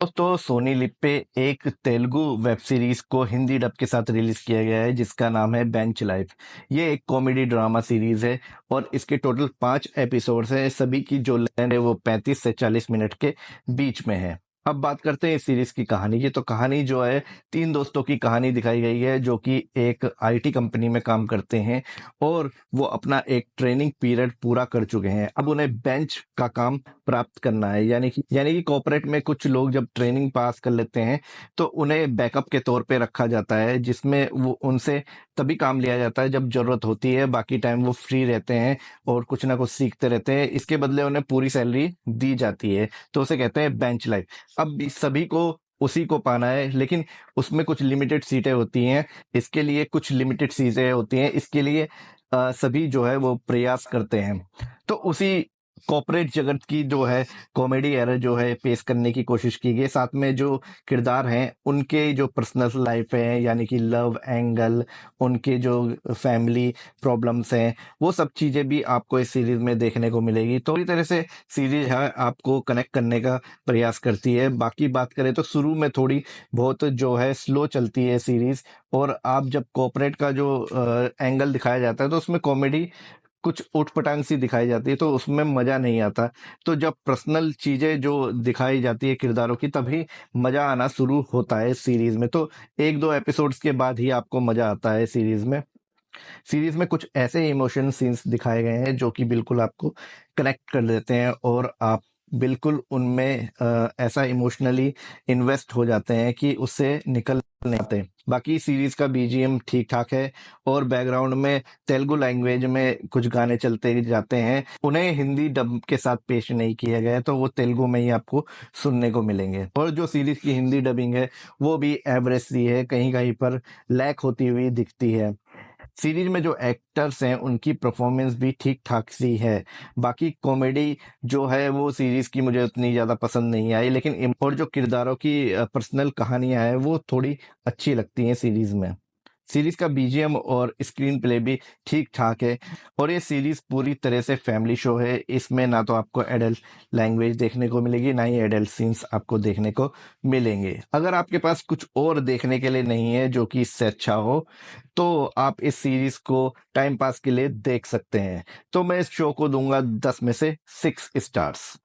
दोस्तों, सोनी लिव पे एक तेलुगु वेब सीरीज को हिंदी डब के साथ रिलीज किया गया है जिसका नाम है बेंच लाइफ। ये एक कॉमेडी ड्रामा सीरीज है और इसके टोटल 5 एपिसोड्स हैं। सभी की जो लेंथ है वो 35 से 40 मिनट के बीच में है। अब बात करते हैं इस सीरीज की कहानी की। तो कहानी जो है, 3 दोस्तों की कहानी दिखाई गई है जो कि एक आईटी कंपनी में काम करते हैं और वो अपना एक ट्रेनिंग पीरियड पूरा कर चुके हैं। अब उन्हें बेंच का काम प्राप्त करना है, यानी कि कॉर्पोरेट में कुछ लोग जब ट्रेनिंग पास कर लेते हैं तो उन्हें बैकअप के तौर पे रखा जाता है, जिसमें वो उनसे तभी काम लिया जाता है जब जरूरत होती है। बाकी टाइम वो फ्री रहते हैं और कुछ ना कुछ सीखते रहते हैं। इसके बदले उन्हें पूरी सैलरी दी जाती है, तो उसे कहते हैं बेंच लाइफ। अब इस सभी को उसी को पाना है, लेकिन उसमें कुछ लिमिटेड सीटें होती हैं। इसके लिए कुछ लिमिटेड सीटें होती हैं, इसके लिए सभी जो है वो प्रयास करते हैं। तो उसी कॉर्पोरेट जगत की जो है कॉमेडी एरर जो है पेश करने की कोशिश की गई। साथ में जो किरदार हैं उनके जो पर्सनल लाइफ है, यानी कि लव एंगल, उनके जो फैमिली प्रॉब्लम्स हैं, वो सब चीजें भी आपको इस सीरीज में देखने को मिलेगी। तो इस तरह से सीरीज है आपको कनेक्ट करने का प्रयास करती है। बाकी बात करें तो शुरू में थोड़ी बहुत जो है स्लो चलती है सीरीज, और आप जब कॉर्पोरेट का जो एंगल दिखाया जाता है तो उसमें कॉमेडी कुछ उटपटांग सी दिखाई जाती है, तो उसमें मजा नहीं आता। तो जब पर्सनल चीजें जो दिखाई जाती है किरदारों की, तभी मजा आना शुरू होता है सीरीज में। तो 1-2 एपिसोड्स के बाद ही आपको मजा आता है सीरीज में। सीरीज में कुछ ऐसे इमोशन सीन्स दिखाए गए हैं जो कि बिल्कुल आपको कनेक्ट कर देते हैं और आप बिल्कुल उनमें ऐसा इमोशनली इन्वेस्ट हो जाते हैं कि उससे निकल नहीं आते। बाकी सीरीज का बीजीएम ठीक ठाक है और बैकग्राउंड में तेलुगु लैंग्वेज में कुछ गाने चलते जाते हैं। उन्हें हिंदी डब के साथ पेश नहीं किया गया है, तो वो तेलुगु में ही आपको सुनने को मिलेंगे। और जो सीरीज की हिंदी डबिंग है वो भी एवरेज सी है, कहीं कहीं पर लैक होती हुई दिखती है। सीरीज में जो एक्टर्स हैं उनकी परफॉर्मेंस भी ठीक ठाक सी है। बाकी कॉमेडी जो है वो सीरीज की मुझे उतनी ज्यादा पसंद नहीं आई, लेकिन और जो किरदारों की पर्सनल कहानियां हैं वो थोड़ी अच्छी लगती हैं सीरीज में। सीरीज का बीजीएम और स्क्रीन प्ले भी ठीक ठाक है और ये सीरीज पूरी तरह से फैमिली शो है। इसमें ना तो आपको एडल्ट लैंग्वेज देखने को मिलेगी, ना ही एडल्ट सीन्स आपको देखने को मिलेंगे। अगर आपके पास कुछ और देखने के लिए नहीं है जो कि इससे अच्छा हो, तो आप इस सीरीज को टाइम पास के लिए देख सकते हैं। तो मैं इस शो को दूंगा 10 में से 6 स्टार्स।